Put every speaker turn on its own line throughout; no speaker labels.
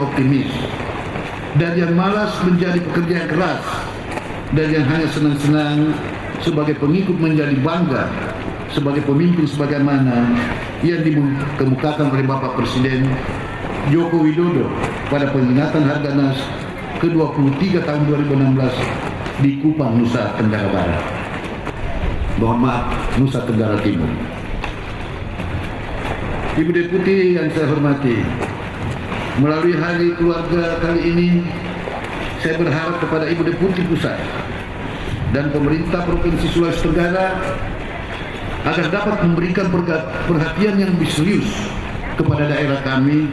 optimis, dari yang malas menjadi pekerja yang keras, dari yang hanya senang-senang sebagai pengikut menjadi bangga sebagai pemimpin sebagaimana yang dikemukakan oleh Bapak Presiden Joko Widodo pada peringatan Harganas ke-23 tahun 2016 di Kupang, Nusa Tenggara Barat. Mohon maaf, Nusa Tenggara Timur. Ibu Deputi yang saya hormati, melalui Hari Keluarga kali ini, saya berharap kepada Ibu Deputi Pusat dan pemerintah Provinsi Sulawesi Tenggara agar dapat memberikan perhatian yang lebih serius kepada daerah kami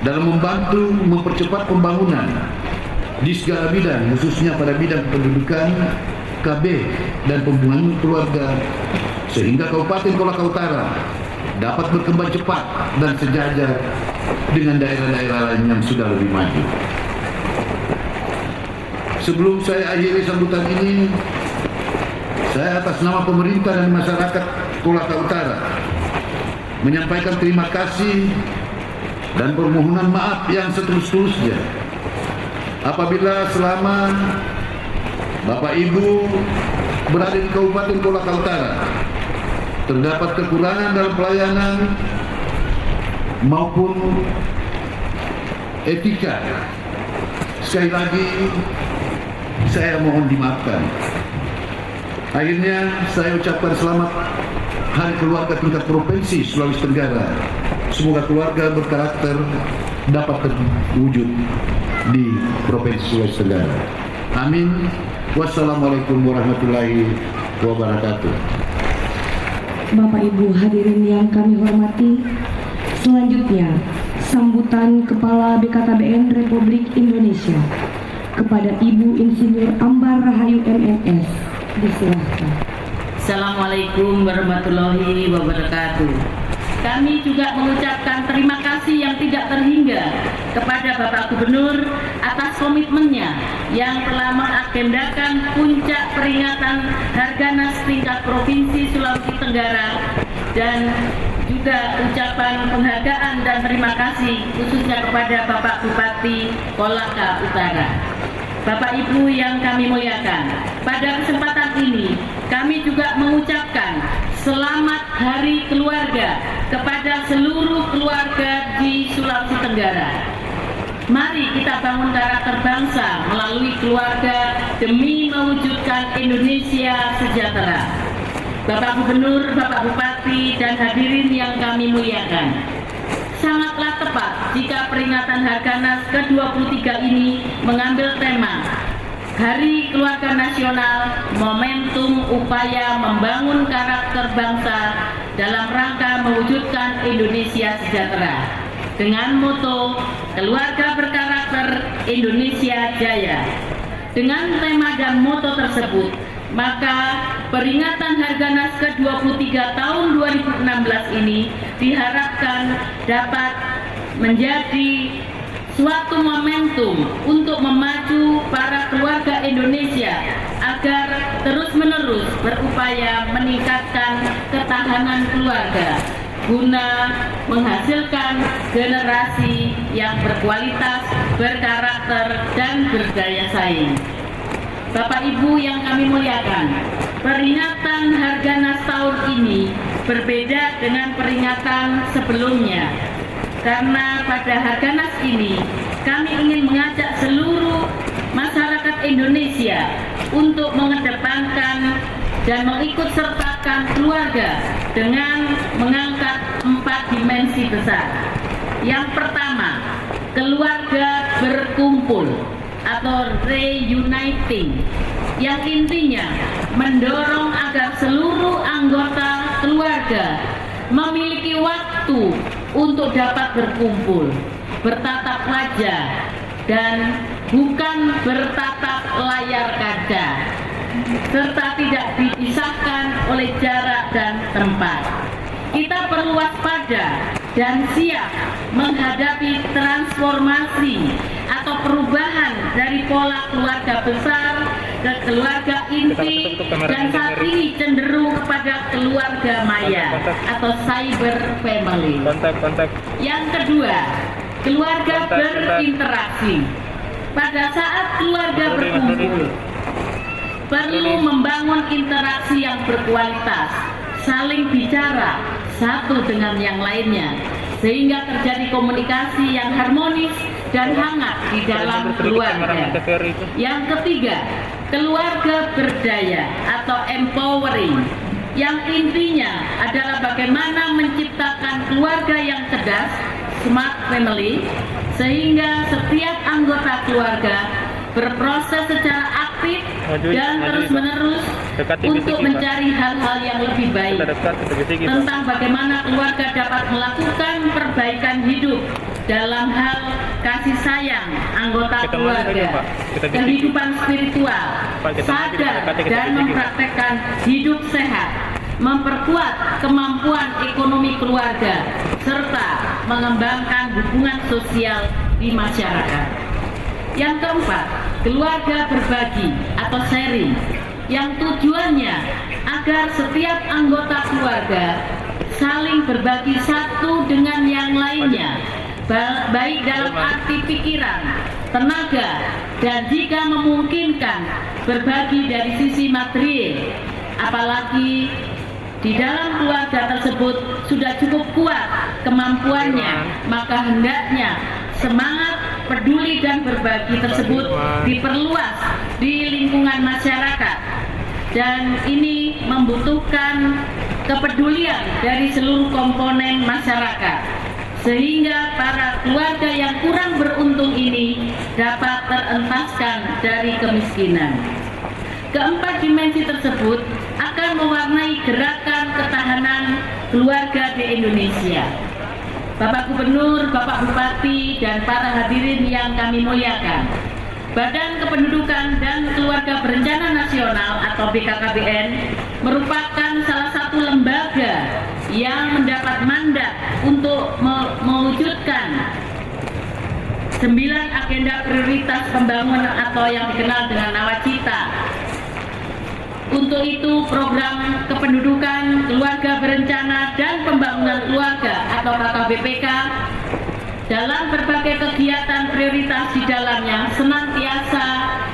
dalam membantu mempercepat pembangunan di segala bidang, khususnya pada bidang pendidikan, KB, dan pembangunan keluarga, sehingga Kabupaten Kolaka Utara dapat berkembang cepat dan sejajar dengan daerah-daerah lain yang sudah lebih maju. Sebelum saya akhiri sambutan ini, saya atas nama pemerintah dan masyarakat Kolaka Utara menyampaikan terima kasih dan permohonan maaf yang setulus-tulusnya apabila selama Bapak Ibu berada di Kabupaten Kolaka Utara terdapat kekurangan dalam pelayanan maupun etika. Sekali lagi saya mohon dimaafkan. Akhirnya saya ucapkan selamat Hari Keluarga tingkat Provinsi Sulawesi Tenggara. Semoga keluarga berkarakter dapat terwujud di Provinsi Sulawesi Tenggara. Amin. Wassalamualaikum warahmatullahi wabarakatuh.
Bapak Ibu hadirin yang kami hormati, selanjutnya sambutan Kepala BKKBN Republik Indonesia kepada Ibu Insinyur Ambar Rahayu MMS. Disilahkan.
Assalamualaikum warahmatullahi wabarakatuh. Kami juga mengucapkan terima kasih yang tidak terhingga kepada Bapak Gubernur atas komitmennya yang telah mengagendakan puncak peringatan Harganas tingkat Provinsi Sulawesi Tenggara, dan juga ucapan penghargaan dan terima kasih khususnya kepada Bapak Bupati Kolaka Utara. Bapak Ibu yang kami muliakan, pada kesempatan ini kami juga mengucapkan selamat Hari Keluarga kepada seluruh keluarga di Sulawesi Tenggara. Mari kita bangun karakter bangsa melalui keluarga demi mewujudkan Indonesia sejahtera. Bapak Gubernur, Bapak Bupati, dan hadirin yang kami muliakan, sangatlah tepat jika peringatan Harganas ke-23 ini mengambil tema Hari Keluarga Nasional, momentum upaya membangun karakter bangsa dalam rangka mewujudkan Indonesia sejahtera, dengan moto Keluarga Berkarakter, Indonesia Jaya. Dengan tema dan moto tersebut, maka peringatan Harganas ke-23 tahun 2016 ini diharapkan dapat menjadi suatu momentum untuk memacu para keluarga Indonesia agar terus-menerus berupaya meningkatkan ketahanan keluarga guna menghasilkan generasi yang berkualitas, berkarakter, dan berdaya saing. Bapak Ibu yang kami muliakan, peringatan Harganas tahun ini berbeda dengan peringatan sebelumnya, karena pada Harganas ini kami ingin mengajak seluruh masyarakat Indonesia untuk mengedepankan dan mengikut sertakan keluarga dengan mengangkat 4 dimensi besar. Yang pertama, keluarga berkumpul atau reuniting, yang intinya mendorong agar seluruh anggota keluarga memiliki waktu untuk dapat berkumpul, bertatap wajah, dan bukan bertatap layar kaca, serta tidak dipisahkan oleh jarak dan tempat. Kita perlu waspada dan siap menghadapi transformasi atau perubahan dari pola keluarga besar ke keluarga inti, dan saat ini cenderung kepada keluarga maya atau cyber family. Yang kedua, keluarga berinteraksi. Pada saat keluarga berkumpul, perlu membangun interaksi yang berkualitas, saling bicara satu dengan yang lainnya, sehingga terjadi komunikasi yang harmonis dan hangat di dalam keluarga. Yang ketiga, keluarga berdaya atau empowering, yang intinya adalah bagaimana menciptakan keluarga yang cerdas, smart family, sehingga setiap anggota keluarga berproses secara aktif dan terus-menerus untuk mencari hal-hal yang lebih baik tentang bagaimana keluarga dapat melakukan perbaikan hidup dalam hal kasih sayang anggota keluarga, kehidupan spiritual, sadar dan mempraktekkan hidup sehat, memperkuat kemampuan ekonomi keluarga, serta mengembangkan hubungan sosial di masyarakat. Yang keempat, keluarga berbagi atau sharing, yang tujuannya agar setiap anggota keluarga saling berbagi satu dengan yang lainnya, baik dalam arti pikiran, tenaga, dan jika memungkinkan berbagi dari sisi material. Apalagi di dalam keluarga tersebut sudah cukup kuat kemampuannya, maka hendaknya semangat peduli dan berbagi tersebut diperluas di lingkungan masyarakat, dan ini membutuhkan kepedulian dari seluruh komponen masyarakat, sehingga para keluarga yang kurang beruntung ini dapat terentaskan dari kemiskinan. Keempat dimensi tersebut akan mewarnai gerakan ketahanan keluarga di Indonesia. Bapak Gubernur, Bapak Bupati, dan para hadirin yang kami muliakan, Badan Kependudukan dan Keluarga Berencana Nasional atau BKKBN merupakan salah satu lembaga yang mendapat mandat untuk mewujudkan 9 agenda prioritas pembangunan atau yang dikenal dengan Nawacita. Untuk itu, program kependudukan, keluarga berencana, dan pembangunan keluarga atau KKBPK dalam berbagai kegiatan prioritas di dalamnya senantiasa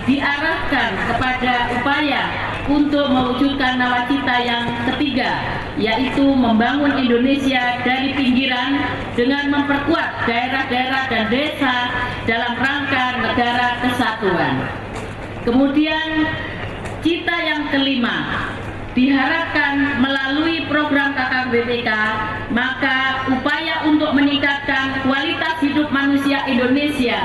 diarahkan kepada upaya untuk mewujudkan nawacita yang ketiga, yaitu membangun Indonesia dari pinggiran dengan memperkuat daerah-daerah dan desa dalam rangka negara kesatuan. Kemudian cita yang kelima, diharapkan melalui program KKBPK, maka upaya untuk meningkatkan kualitas hidup manusia Indonesia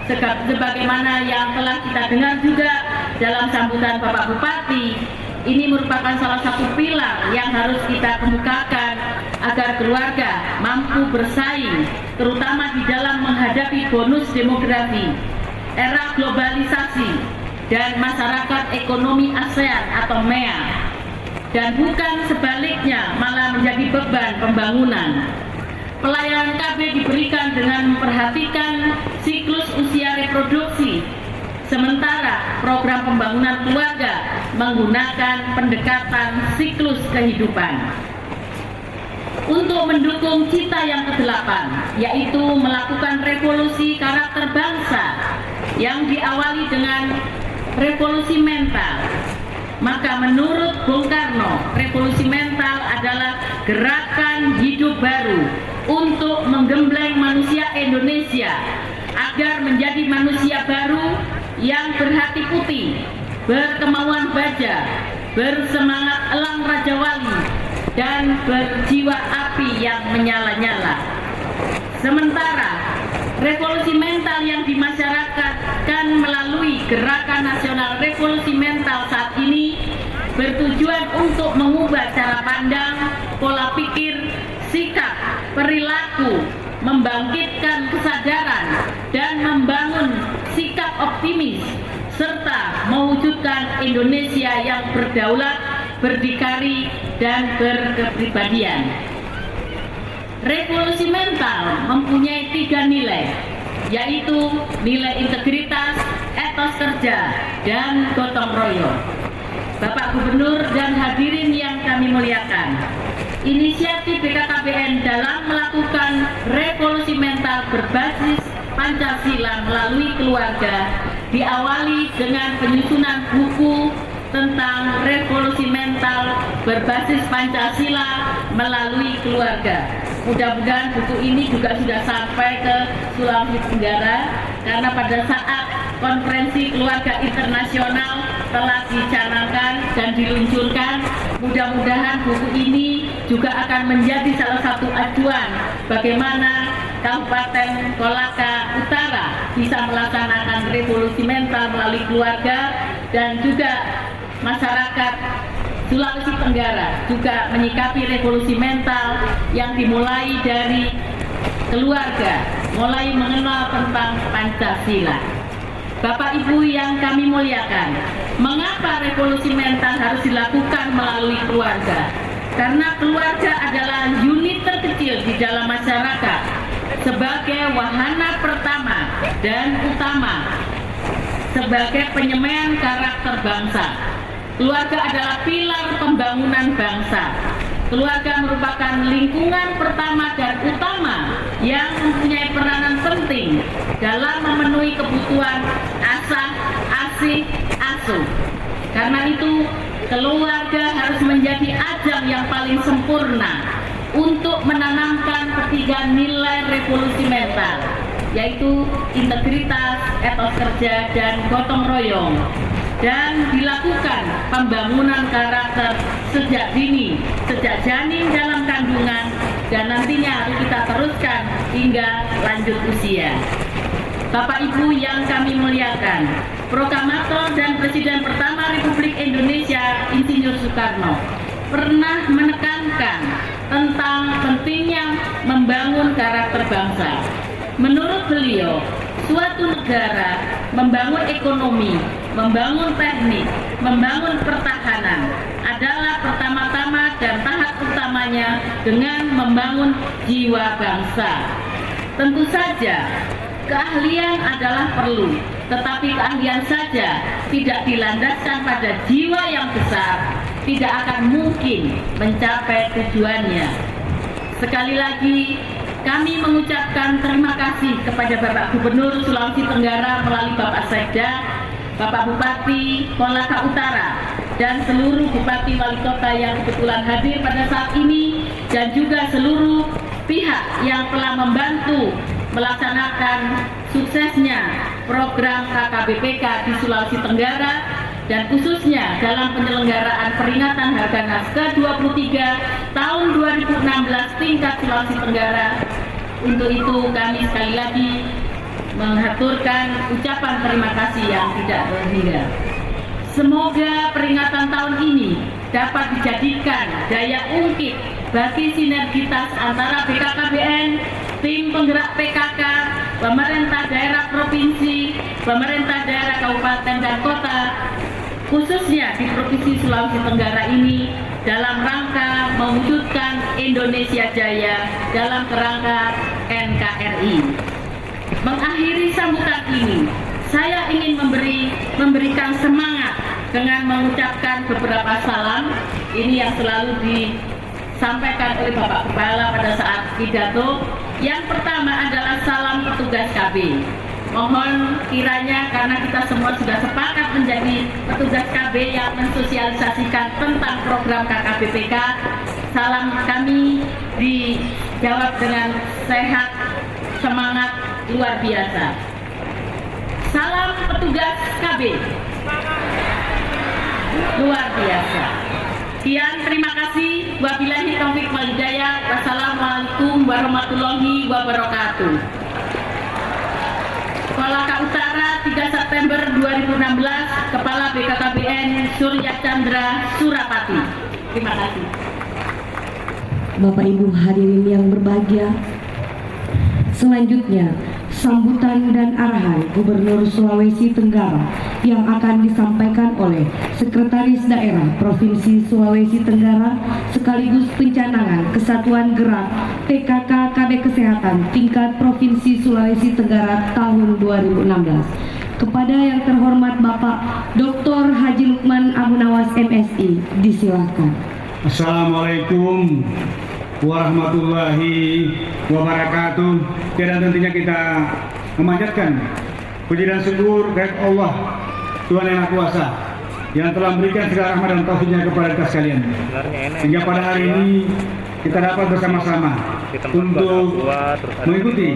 sebagaimana yang telah kita dengar juga dalam sambutan Bapak Bupati, ini merupakan salah satu pilar yang harus kita kemukakan agar keluarga mampu bersaing, terutama di dalam menghadapi bonus demografi, era globalisasi, dan masyarakat ekonomi ASEAN atau MEA, dan bukan sebaliknya malah menjadi beban pembangunan. Pelayanan KB diberikan dengan memperhatikan siklus usia reproduksi, sementara program pembangunan keluarga menggunakan pendekatan siklus kehidupan. Untuk mendukung cita yang ke-8, yaitu melakukan revolusi karakter bangsa yang diawali dengan revolusi mental, maka menurut Bung Karno, revolusi mental adalah gerakan hidup baru untuk menggembleng manusia Indonesia agar menjadi manusia baru yang berhati putih, berkemauan baja, bersemangat elang Raja Wali, dan berjiwa api yang menyala-nyala. Sementara revolusi mental yang dimasyarakatkan melalui Gerakan Nasional Revolusi Mental saat ini bertujuan untuk mengubah cara pandang, pola pikir, sikap, perilaku, membangkitkan kesadaran, dan membangun sikap optimis, serta mewujudkan Indonesia yang berdaulat, berdikari, dan berkepribadian. Revolusi mental mempunyai 3 nilai, yaitu nilai integritas, etos kerja, dan gotong royong. Bapak Gubernur dan hadirin yang kami muliakan, inisiatif BKKBN dalam melakukan revolusi mental berbasis Pancasila melalui keluarga diawali dengan penyusunan buku tentang revolusi mental berbasis Pancasila melalui keluarga. Mudah-mudahan buku ini juga sudah sampai ke Sulawesi Tenggara, karena pada saat konferensi keluarga internasional telah dicanangkan dan diluncurkan. Mudah-mudahan buku ini juga akan menjadi salah satu acuan bagaimana Kabupaten Kolaka Utara bisa melaksanakan revolusi mental melalui keluarga, dan juga masyarakat Sulawesi Tenggara juga menyikapi revolusi mental yang dimulai dari keluarga, mulai mengenal tentang Pancasila. Bapak Ibu yang kami muliakan, mengapa revolusi mental harus dilakukan melalui keluarga? Karena keluarga adalah unit terkecil di dalam masyarakat sebagai wahana pertama dan utama sebagai penyemaian karakter bangsa. Keluarga adalah pilar pembangunan bangsa. Keluarga merupakan lingkungan pertama dan utama yang mempunyai peranan penting dalam memenuhi kebutuhan asah, asih, asuh. Karena itu, keluarga harus menjadi ajang yang paling sempurna untuk menanamkan ketiga nilai revolusi mental, yaitu integritas, etos kerja, dan gotong royong, dan dilakukan pembangunan karakter sejak dini, sejak janin dalam kandungan, dan nantinya harus kita teruskan hingga lanjut usia. Bapak Ibu yang kami muliakan, Proklamator dan Presiden pertama Republik Indonesia Insinyur Soekarno pernah menekankan tentang pentingnya membangun karakter bangsa. Menurut beliau, suatu negara membangun ekonomi, membangun teknik, membangun pertahanan adalah pertama-tama dan tahap utamanya dengan membangun jiwa bangsa. Tentu saja keahlian adalah perlu, tetapi keahlian saja tidak dilandaskan pada jiwa yang besar, tidak akan mungkin mencapai tujuannya. Sekali lagi, kami mengucapkan terima kasih kepada Bapak Gubernur Sulawesi Tenggara melalui Bapak Sekda, Bapak Bupati Kolaka Utara, dan seluruh Bupati Wali Kota yang kebetulan hadir pada saat ini, dan juga seluruh pihak yang telah membantu melaksanakan suksesnya program KKBPK di Sulawesi Tenggara, dan khususnya dalam penyelenggaraan peringatan Harganas ke-23 tahun 2016 tingkat Sulawesi Tenggara. Untuk itu kami sekali lagi mengaturkan ucapan terima kasih yang tidak terhingga. Semoga peringatan tahun ini dapat dijadikan daya ungkit bagi sinergitas antara BKKBN, tim penggerak PKK, pemerintah daerah provinsi, pemerintah daerah kabupaten dan kota, khususnya di Provinsi Sulawesi Tenggara ini, dalam rangka mewujudkan Indonesia Jaya dalam kerangka NKRI. Mengakhiri sambutan ini, saya ingin memberikan semangat dengan mengucapkan beberapa salam. Ini yang selalu disampaikan oleh Bapak Kepala pada saat pidato. Yang pertama adalah salam petugas KB. Mohon kiranya karena kita semua sudah sepakat menjadi petugas KB yang mensosialisasikan tentang program KKBPK, salam kami dijawab dengan sehat, semangat, luar biasa. Salam petugas KB. Luar biasa. Sekian, terima kasih. Wabillahi taufiq wal hidayah. Wassalamualaikum warahmatullahi wabarakatuh. Kolaka Utara, 3 September 2016, Kepala BKKBN Surya Chandra Surapati. Terima kasih.
Bapak Ibu hadirin yang berbahagia, selanjutnya sambutan dan arahan Gubernur Sulawesi Tenggara yang akan disampaikan oleh Sekretaris Daerah Provinsi Sulawesi Tenggara sekaligus pencanangan Kesatuan Gerak PKK KB Kesehatan tingkat Provinsi Sulawesi Tenggara tahun 2016. Kepada yang terhormat Bapak Dr. Haji Lukman Abu Nawas MSI, disilakan.
Assalamualaikum warahmatullahi wabarakatuh. Dan tentunya kita memanjatkan puji dan syukur kepada Allah Tuhan Yang Maha Kuasa yang telah memberikan segala rahmat dan taufiknya kepada kita sekalian. Hingga pada hari ini kita dapat bersama-sama untuk mengikuti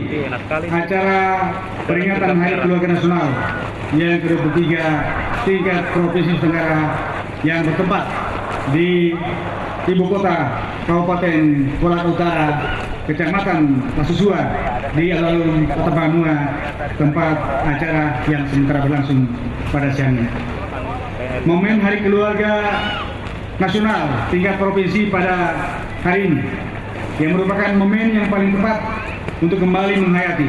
acara peringatan Hari Keluarga Nasional yang ke-23 tingkat Provinsi Tenggara yang bertempat di Ibu Kota Kabupaten Kolaka Utara, Kecamatan Masusua di alun-alun Kota Bangua, tempat acara yang sementara berlangsung pada siang ini. Momen Hari Keluarga Nasional tingkat provinsi pada hari ini yang merupakan momen yang paling tepat untuk kembali menghayati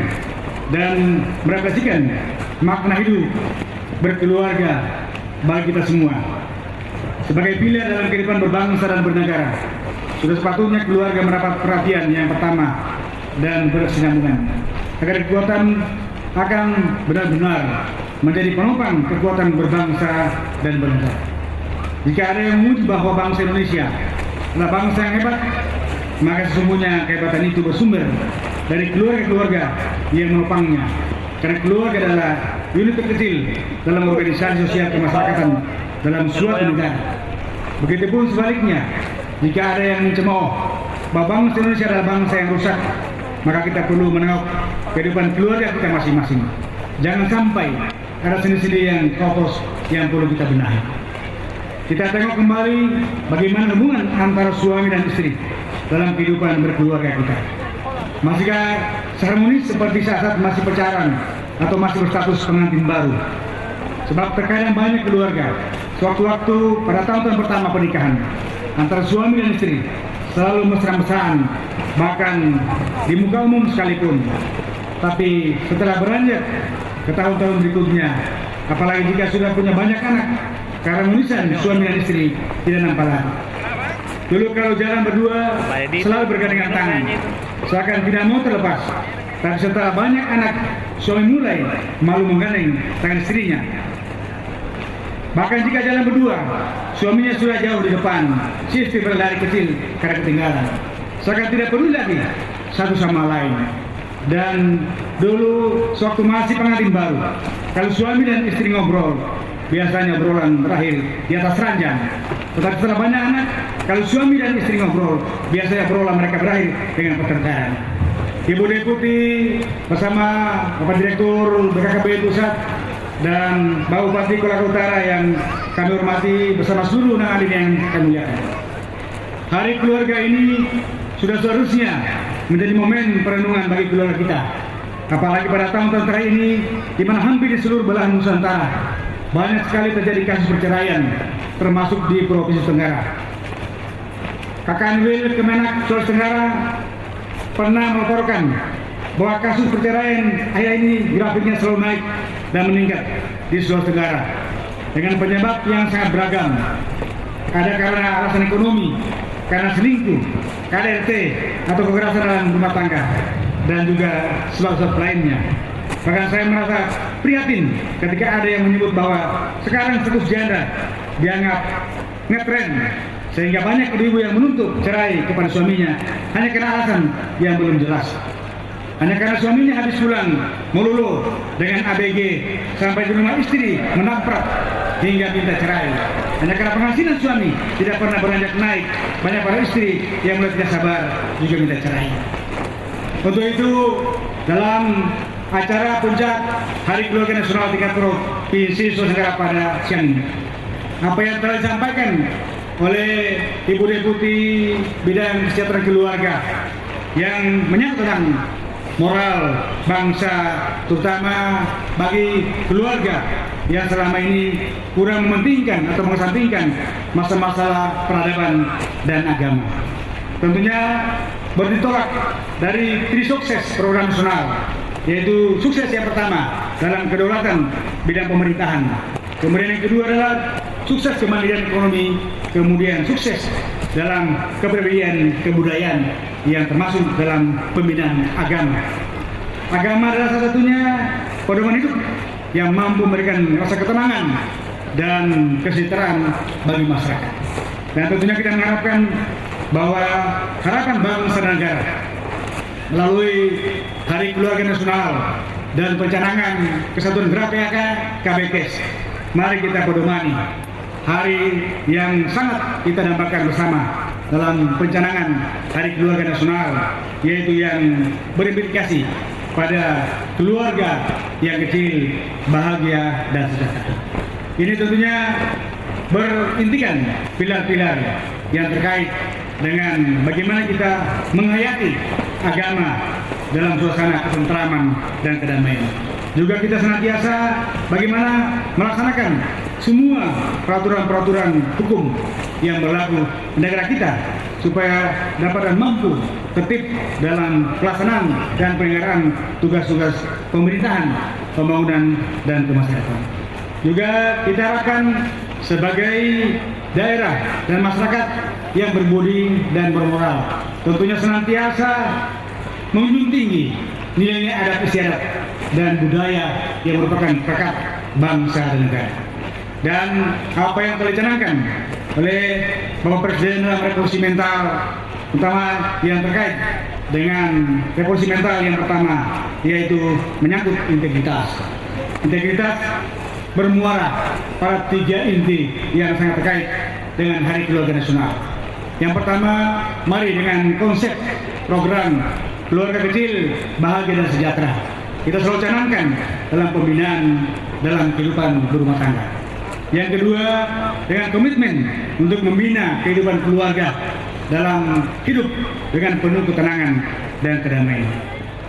dan merefleksikan makna hidup berkeluarga bagi kita semua. Sebagai pilihan dalam kehidupan berbangsa dan bernegara, sudah sepatutnya keluarga mendapat perhatian yang pertama dan berkesinambungan, agar kekuatan akan benar-benar menjadi penopang kekuatan berbangsa dan bernegara. Jika ada yang memuji bahwa bangsa Indonesia adalah bangsa yang hebat, maka sesungguhnya kehebatan itu bersumber dari keluarga-keluarga yang menopangnya. Karena keluarga adalah unit terkecil dalam organisasi sosial kemasyarakatan dalam suatu negara. Begitupun sebaliknya, jika ada yang mencemooh bahwa bangsa Indonesia adalah bangsa yang rusak, maka kita perlu menengok kehidupan keluarga kita masing-masing. Jangan sampai ada sendi-sendi yang kokoh yang perlu kita benahi. Kita tengok kembali bagaimana hubungan antara suami dan istri dalam kehidupan berkeluarga kita. Masihkah seharmonis seperti saat masih pacaran atau masih berstatus pengantin baru? Sebab terkadang banyak keluarga sewaktu-waktu pada tahun-tahun pertama pernikahan antara suami dan istri selalu mesra-mesraan, bahkan di muka umum sekalipun. Tapi setelah beranjak ke tahun-tahun berikutnya, apalagi jika sudah punya banyak anak, keharmonisan suami dan istri tidak nampak lagi. Dulu kalau jalan berdua selalu bergandengan tangan, seakan tidak mau terlepas. Tapi setelah banyak anak, suami mulai malu menggandeng tangan istrinya. Bahkan jika jalan berdua, suaminya sudah jauh di depan, si istri berlari kecil karena ketinggalan. Seakan tidak peduli lagi satu sama lain. Dan dulu sewaktu masih pengantin baru, kalau suami dan istri ngobrol, biasanya obrolan berakhir di atas ranjang. Tetapi setelah banyak anak, kalau suami dan istri ngobrol, biasanya obrolan mereka berakhir dengan pertengkaran. Ibu Deputi bersama Bapak Direktur BKKBN Pusat dan Bapak Bupati Kolaka Utara yang kami hormati bersama seluruh hadirin yang kami muliakan. Hari keluarga ini sudah seharusnya menjadi momen perenungan bagi keluarga kita. Apalagi pada tahun-tahun terakhir ini, di mana hampir di seluruh belahan Nusantara banyak sekali terjadi kasus perceraian, termasuk di Provinsi Tenggara. Kakanwil Kemenak Sulawesi Tenggara pernah melaporkan bahwa kasus perceraian akhir ini grafiknya selalu naik dan meningkat di Sulawesi Tenggara dengan penyebab yang sangat beragam. Ada karena alasan ekonomi, karena selingkuh, KDRT atau kekerasan dalam rumah tangga, dan juga sebab-sebab lainnya. Bahkan saya merasa prihatin ketika ada yang menyebut bahwa sekarang status janda dianggap ngetren, sehingga banyak ibu yang menuntut cerai kepada suaminya hanya karena alasan yang belum jelas. Hanya karena suaminya habis pulang melulu dengan ABG sampai di rumah istri menamprak hingga minta cerai. Hanya karena penghasilan suami tidak pernah beranjak naik, banyak para istri yang mulai tidak sabar juga minta cerai. Untuk itu, dalam acara puncak Hari Keluarga Nasional tingkat Provinsi Sulawesi Tenggara pada siang ini, apa yang telah disampaikan oleh Ibu Deputi Bidang Kesejahteraan Keluarga yang menyangkut tentang moral bangsa, terutama bagi keluarga yang selama ini kurang mementingkan atau mengesampingkan masalah-masalah peradaban dan agama. Tentunya bertolak dari trisukses program nasional, yaitu sukses yang pertama dalam kedaulatan bidang pemerintahan, kemudian yang kedua adalah sukses kemandirian ekonomi, kemudian sukses dalam kepribadian kebudayaan yang termasuk dalam pembinaan agama. Agama adalah salah satunya pedoman hidup yang mampu memberikan rasa ketenangan dan kesejahteraan bagi masyarakat. Dan tentunya kita mengharapkan bahwa harapan bangsa dan negara melalui Hari Keluarga Nasional dan pencanangan Kesatuan Gerak PKK KBKes. Mari kita pedomani hari yang sangat kita dambakan bersama dalam pencanangan Hari Keluarga Nasional, yaitu yang berimplikasi pada keluarga yang kecil, bahagia, dan sejahtera. Ini tentunya berintikan pilar-pilar yang terkait dengan bagaimana kita menghayati agama dalam suasana ketentraman dan kedamaian. Juga kita senantiasa bagaimana melaksanakan semua peraturan-peraturan hukum yang berlaku di negara kita supaya dapat dan mampu tertib dalam pelaksanaan dan penyelenggaraan tugas-tugas pemerintahan, pembangunan, dan kemasyarakatan. Juga kita harapkan sebagai daerah dan masyarakat yang berbudi dan bermoral, tentunya senantiasa menjunjung tinggi nilai-nilai adat istiadat dan budaya yang merupakan perekat bangsa dan negara. Dan apa yang telah dicanangkan oleh Bapak Presiden dalam revolusi mental, terutama yang terkait dengan revolusi mental yang pertama, yaitu menyangkut integritas. Integritas bermuara pada 3 inti yang sangat terkait dengan Hari Keluarga Nasional. Yang pertama, mari dengan konsep program keluarga kecil, bahagia, dan sejahtera kita selalu canangkan dalam pembinaan dalam kehidupan berumah tangga. Yang kedua, dengan komitmen untuk membina kehidupan keluarga dalam hidup dengan penuh ketenangan dan kedamaian.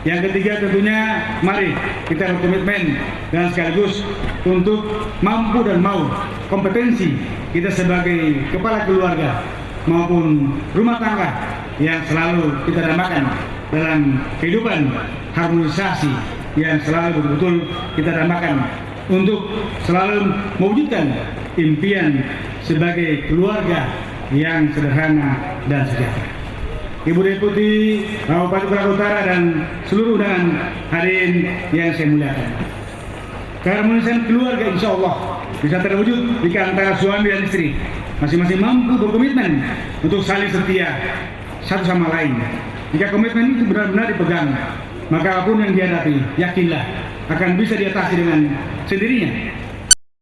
Yang ketiga, tentunya mari kita berkomitmen dan sekaligus untuk mampu dan mau kompetensi kita sebagai kepala keluarga maupun rumah tangga yang selalu kita dambakan dalam kehidupan harmonisasi yang selalu betul-betul kita dambakan untuk selalu mewujudkan impian sebagai keluarga yang sederhana dan sejahtera. Ibu Deputi, Bapak Bupati Bogor Utara, dan seluruh undangan hadirin yang saya muliakan. Keharmonisan keluarga insya Allah bisa terwujud jika antara suami dan istri masing-masing mampu berkomitmen untuk saling setia satu sama lain. Jika komitmen itu benar-benar dipegang, maka apapun yang dihadapi, yakinlah akan bisa diatasi dengan sendirinya